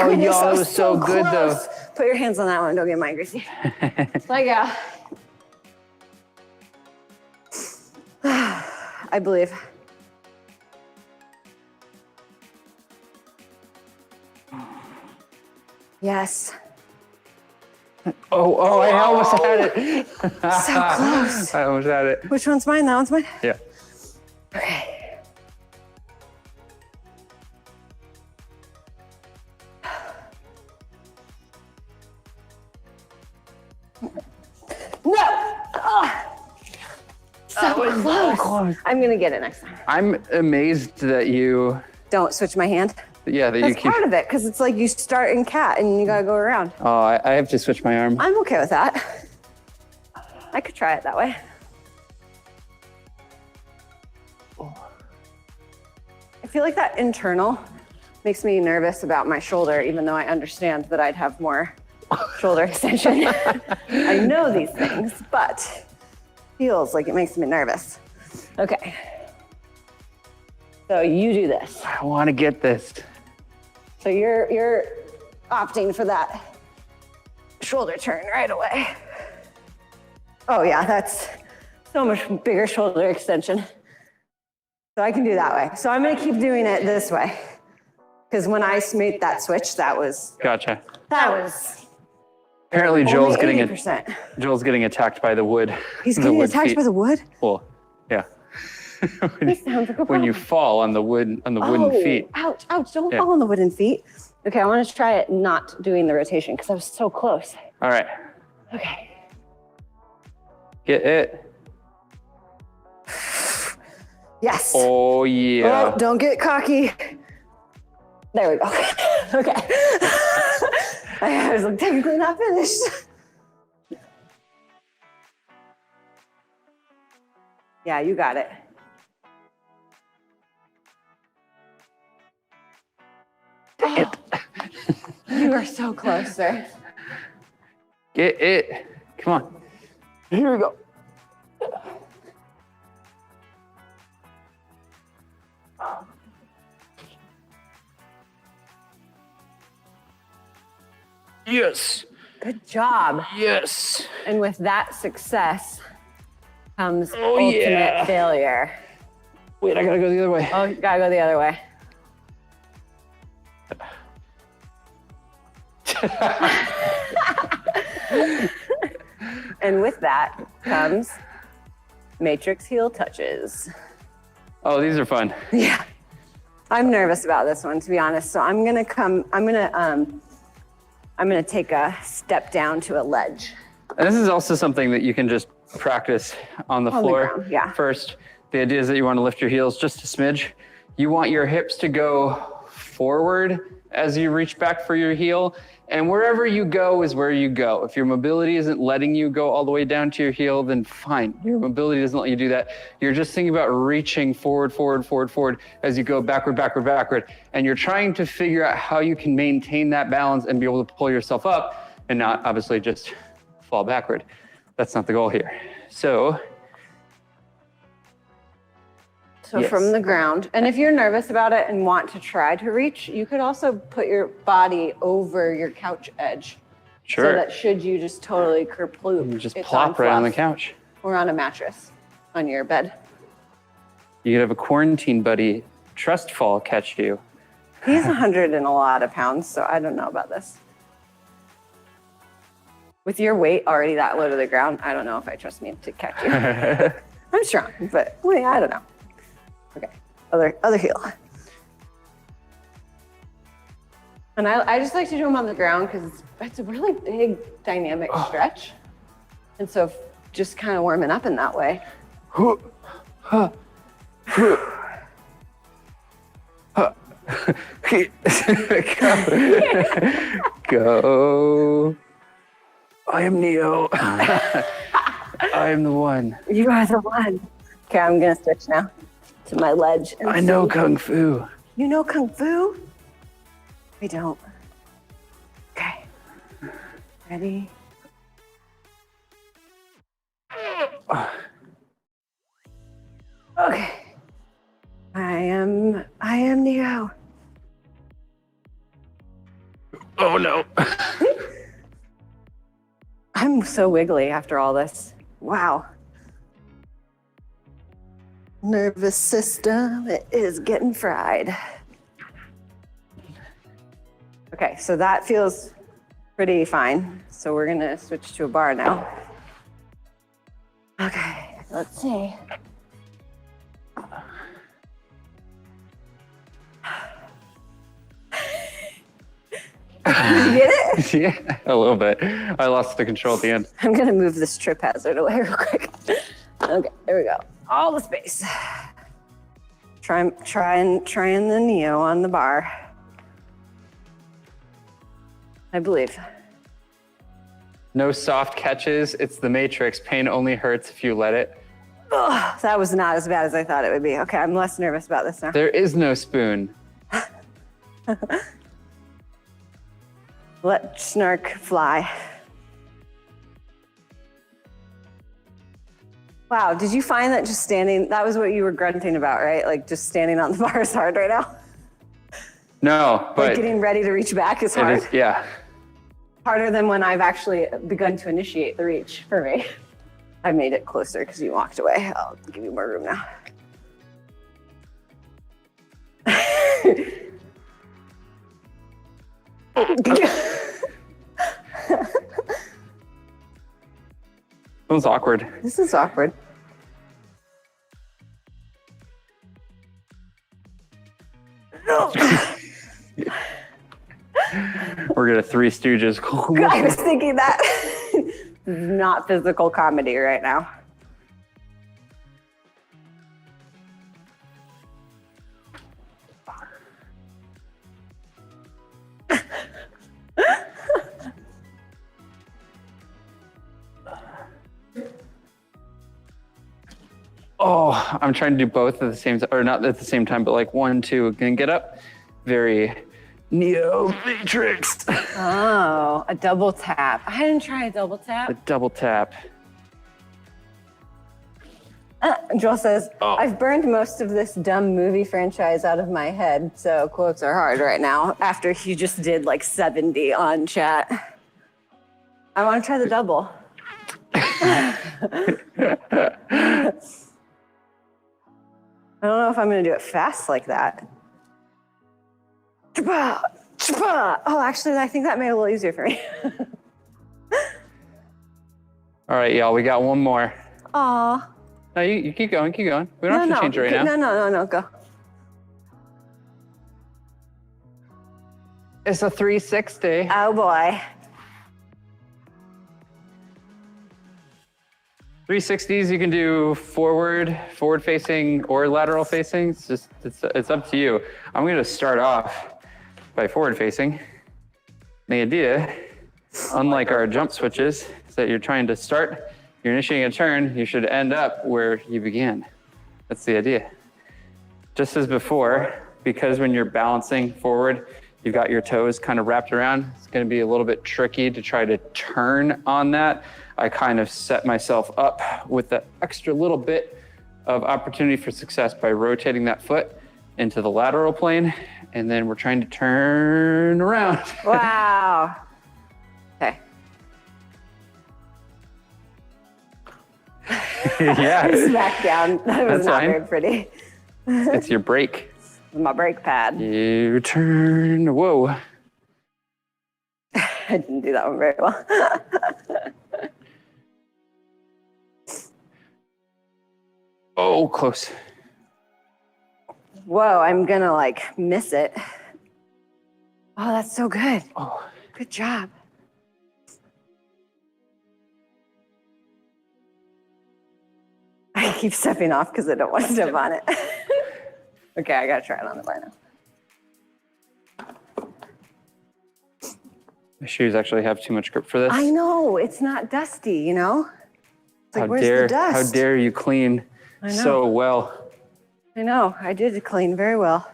goodness, y'all, that was so good though. close. Put your hands on that one, don't get mine greasy. Let go. I believe. Yes. Oh, I almost had it. So close. I almost had it. Which one's mine? That one's mine? Yeah. Okay. No! Oh. So close. I'm gonna get it next time. I'm amazed that you, Don't switch my hand. that you That's keep. part of it, because it's like you start in cat and you gotta go around. Oh, I have to switch my arm. I'm okay with that. I could try it that way. I feel like that internal makes me nervous about my shoulder, even though I understand that I'd have more shoulder extension. I know these things, but feels like it makes me nervous. Okay. So you do this. I want to get this. So you're opting for that shoulder turn right away. Oh yeah, that's so much bigger shoulder extension. So I can do that way. So I'm gonna keep doing it this way. Because when I made that switch, that was Gotcha. only Apparently Joel's getting 80%. Joel's getting attacked by the wood. He's the getting wood attacked feet. by the wood? Well, yeah. This sounds like a When you problem. fall on the wooden feet. Ouch, don't Yeah. fall on the wooden feet. Okay, I want to try it not doing the rotation because I was so close. All right. Okay. Get it. Yes. Oh yeah. Oh, don't get cocky. There we go. Okay. I was like, technically not finished. Yeah, you got it. It. You are so close, sir. Get it. Come on. Here we go. Yes. Good job. Yes. And with that success comes Oh, ultimate yeah. failure. Wait, I gotta go the other way. Oh, you gotta go the other way. And with that comes matrix heel touches. Oh, these are fun. Yeah. I'm nervous about this one, to be honest. So I'm gonna take a step down to a ledge. And this is also something that you can just practice on the On the floor. ground, yeah. First, the idea is that you want to lift your heels just a smidge. You want your hips to go forward as you reach back for your heel. And wherever you go is where you go. If your mobility isn't letting you go all the way down to your heel, then fine. Your mobility doesn't let you do that. You're just thinking about reaching forward, forward, forward, forward as you go backward, backward, backward. And you're trying to figure out how you can maintain that balance and be able to pull yourself up and not obviously just fall backward. That's not the goal here. So yes. From the ground, and if you're nervous about it and want to try to reach, you could also put your body over your couch edge. Sure. So that should you just totally kerploop. You just it's plop right on the fluff. couch. Or on a mattress on your bed. You could have a quarantine buddy trust fall catch you. He's 100 and a lot of pounds, so I don't know about this. With your weight already that low to the ground, I don't know if I trust me to catch you. I'm strong, but well, I don't know. Okay, other heel. And I just like to do them on the ground because it's a really big dynamic stretch. And so just kind of warming up in that way. Go. I am Neo. I am the one. You are the one. Okay, I'm gonna switch now to my ledge. I know Kung Fu. You know Kung Fu? I don't. Okay. Ready? Okay. I am Neo. Oh no. I'm so wiggly after all this. Wow. Nervous system is getting fried. Okay, so that feels pretty fine. So we're gonna switch to a bar now. Okay, let's see. Did you get it? Yeah, a little bit. I lost the control at the end. I'm gonna move this trip hazard away real quick. Okay, there we go. All the space. Trying the Neo on the bar. I believe. No soft catches. It's the Matrix. Pain only hurts if you let it. Ugh, that was not as bad as I thought it would be. Okay, I'm less nervous about this now. There is no spoon. Let snark fly. Wow, did you find that just standing, that was what you were grunting about, right? Like just standing on the bar is hard right now? No, but Like getting ready to reach back is hard? Yeah. Harder than when I've actually begun to initiate the reach for me. I made it closer because you walked away. I'll give you more room now. That was awkward. This is awkward. We're gonna Three Stooges. I was thinking that. Not physical comedy right now. Oh, I'm trying to do both at the same time, or not at the same time, but like 1, 2, can get up. Very Neo Matrix. Oh, a double tap. I didn't try a double tap. A double tap. Joel says, Oh. I've burned most of this dumb movie franchise out of my head, so quotes are hard right now after he just did like 70 on chat. I want to try the double. I don't know if I'm going to do it fast like that. Oh, actually, I think that made it a little easier for me. All right, y'all, we got one more. Aw. No, you keep going, keep going. We don't have to change it right now. No, go. It's a 360. Oh boy. 360s, you can do forward facing, or lateral facing. It's up to you. I'm going to start off by forward facing. The idea, unlike our jump switches, is that you're trying to start, you're initiating a turn, you should end up where you began. That's the idea. Just as before, because when you're balancing forward, you've got your toes kind of wrapped around, it's going to be a little bit tricky to try to turn on that. I kind of set myself up with the extra little bit of opportunity for success by rotating that foot into the lateral plane, and then we're trying to turn around. Wow. Okay. Yeah. Smack down. That was That's not fine. very pretty. It's your break. with my brake pad. U-turn. Whoa. I didn't do that one very well. Oh, close. Whoa, I'm gonna like miss it. Oh, that's so good. Oh. Good job. I keep stepping off because I don't want to step on it. Okay, I gotta try it on the bar now. My shoes actually have too much grip for this. I know, it's not dusty, you know? It's like, where's the How dust? dare you clean so well. I know, I did clean very well.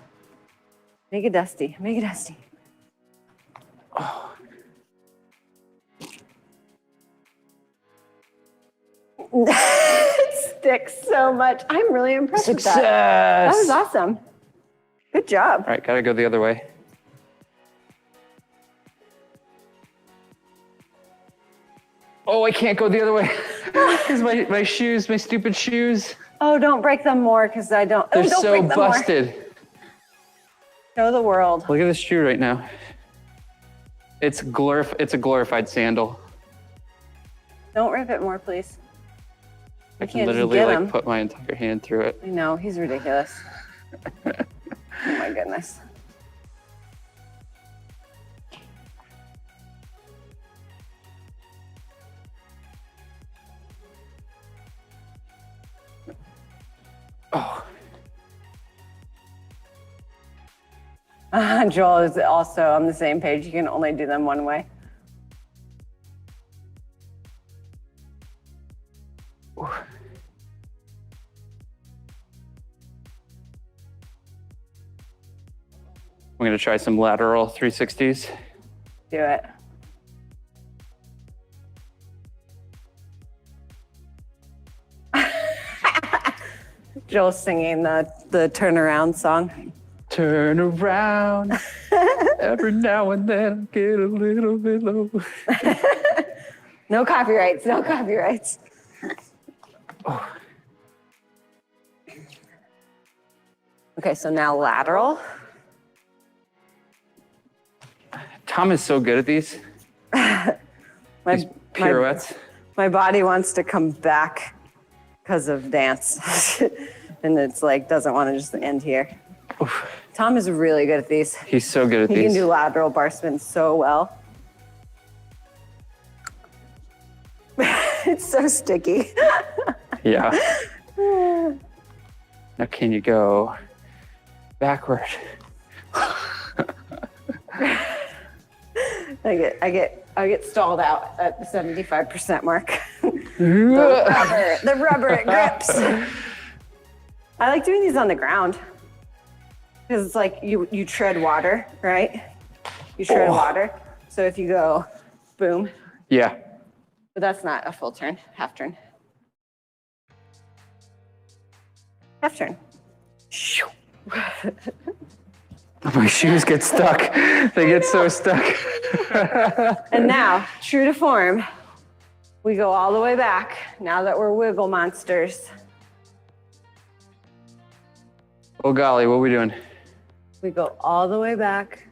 Make it dusty, make it dusty. Oh. It sticks so much. I'm really impressed with that. That was awesome. Good job. All right, gotta go the other way. Oh, I can't go the other way. Because my shoes, my stupid shoes. Oh, don't break them more because I don't. They're don't so break them busted. More. Show the world. Look at this shoe right now. It's a glorified sandal. Don't rip it more, please. I can literally like put my entire hand through it. I know, he's ridiculous. Oh my goodness. Oh. Joel is also on the same page. You can only do them one way. I'm gonna try some lateral 360s. Do it. Joel's singing the turnaround song. Turn around. Every now and then I get a little bit low. No copyrights, no copyrights. Oh. Okay, so now lateral. Tom is so good at these. These pirouettes. My body wants to come back because of dance. And it's like, doesn't want to just end here. Oof. Tom is really good at these. He's so good at these. He can do lateral bar spins so well. It's so sticky. Yeah. Now can you go backward? I get stalled out at the 75% mark. the rubber it grips. I like doing these on the ground because it's like you tread water, right? You tread water. So if you go boom. Yeah. But that's not a full turn, half turn. Half turn. My shoes get stuck. They get so stuck. And now, true to form, we go all the way back now that we're wiggle monsters. Oh golly, what are we doing? We go all the way back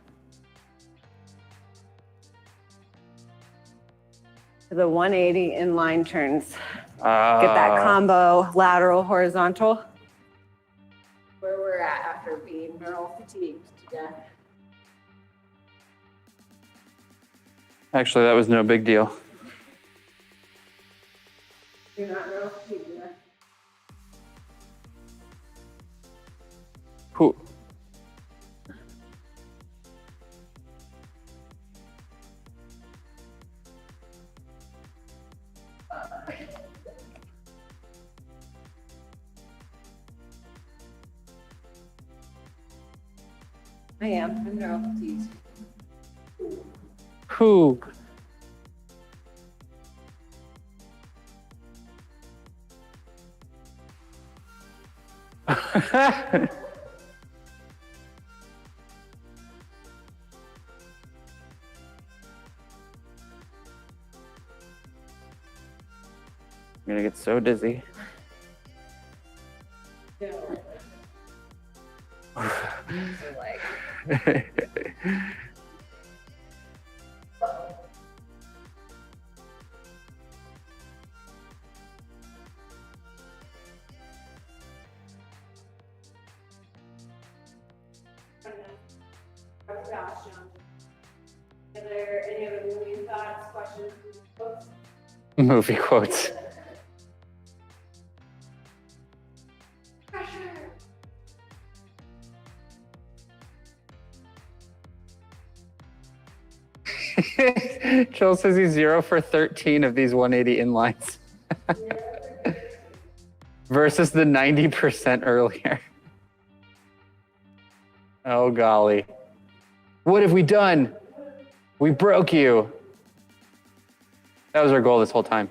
to the 180 inline turns. Get that combo, lateral, horizontal. Where we're at after being neural fatigued to death. Actually, that was no big deal. You're not neural fatigued enough. Whew. I am. I'm neural fatigued. Whew. I'm gonna get so dizzy. Are there any other movie thoughts, questions, books? Movie quotes. Joel says he's 0 for 13 of these 180 inlines. Versus the 90% earlier. Oh, golly. What have we done? We broke you. That was our goal this whole time.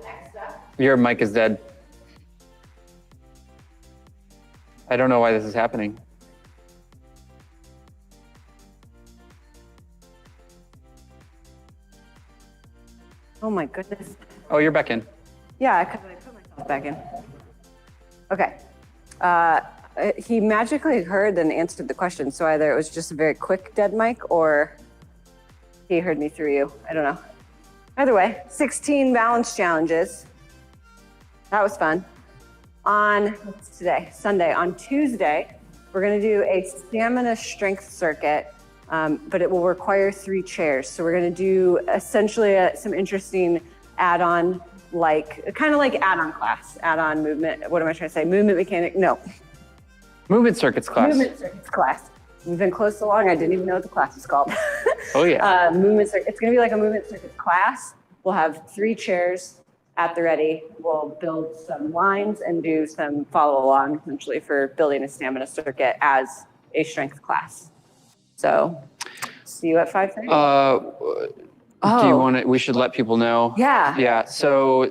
Next up. Your mic is dead. I don't know why this is happening. Oh my goodness. Oh, you're back in. Yeah, because I put myself back in. Okay. He magically heard and answered the question, so either it was just a very quick dead mic or he heard me through you. I don't know. Either way, 16 balance challenges. That was fun. On, what's today? Sunday. On Tuesday, we're going to do a stamina strength circuit, but it will require 3 chairs. So we're going to do essentially some interesting add-on, kind of like add-on class, add-on movement. What am I trying to say? Movement mechanic? No. Movement circuits class. Movement circuits class. We've been close so long, I didn't even know what the class is called. Oh, yeah. It's going to be like a movement circuits class. We'll have 3 chairs at the ready. We'll build some lines and do some follow along, essentially, for building a stamina circuit as a strength class. So, see you at 5:30. Do you want to? We should let people know. Yeah. Yeah. So,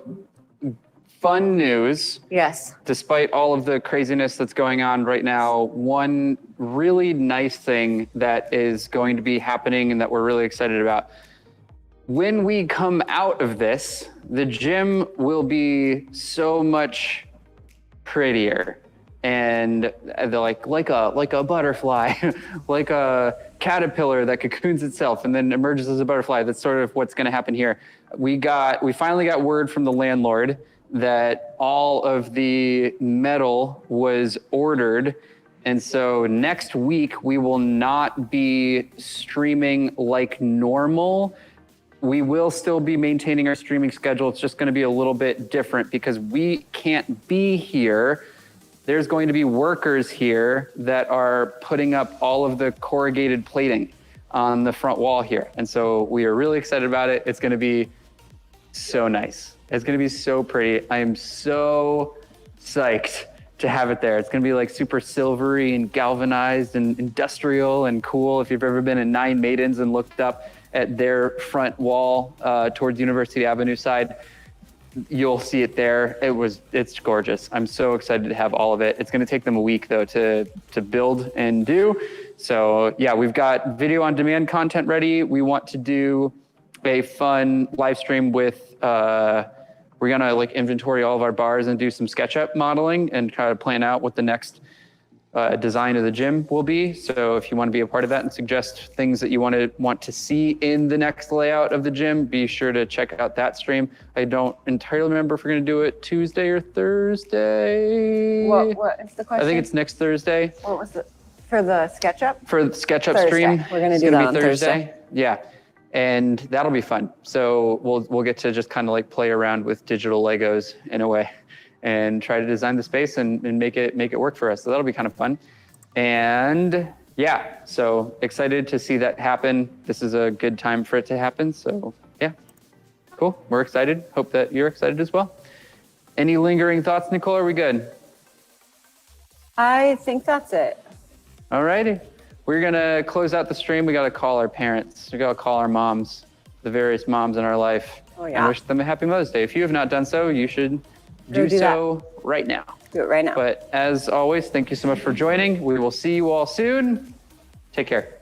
fun news. Yes. Despite all of the craziness that's going on right now, one really nice thing that is going to be happening and that we're really excited about. When we come out of this, the gym will be so much prettier and like a butterfly, like a caterpillar that cocoons itself and then emerges as a butterfly. That's sort of what's going to happen here. We finally got word from the landlord that all of the metal was ordered. And so next week we will not be streaming like normal. We will still be maintaining our streaming schedule. It's just going to be a little bit different because we can't be here. There's going to be workers here that are putting up all of the corrugated plating on the front wall here. And so we are really excited about it. It's going to be so nice. It's going to be so pretty. I am so psyched to have it there. It's going to be like super silvery and galvanized and industrial and cool. If you've ever been in Nine Maidens and looked up at their front wall towards University Avenue side, you'll see it there. It's gorgeous. I'm so excited to have all of it. It's going to take them a week though to build and do. So yeah, we've got video on demand content ready. We want to do a fun live stream with, we're going to like inventory all of our bars and do some SketchUp modeling and try to plan out what the next design of the gym will be. So if you want to be a part of that and suggest things that you want to see in the next layout of the gym, be sure to check out that stream. I don't entirely remember if we're going to do it Tuesday or Thursday. What is the question? I think it's next Thursday. What was it? For the SketchUp? For the SketchUp Thursday. stream. We're going to do that on Thursday. Yeah. And that'll be fun. So we'll get to just kind of like play around with digital Legos in a way and try to design the space and make it work for us. So that'll be kind of fun. And yeah, so excited to see that happen. This is a good time for it to happen. So yeah, cool. We're excited. Hope that you're excited as well. Any lingering thoughts, Nicole? Are we good? I think that's it. All righty. We're gonna close out the stream. We gotta call our parents. We gotta call our moms, the various moms in our life, and wish them a happy Mother's Day. If you have not done so, you should do so right now. Do it right now. But as always, thank you so much for joining. We will see you all soon. Take care.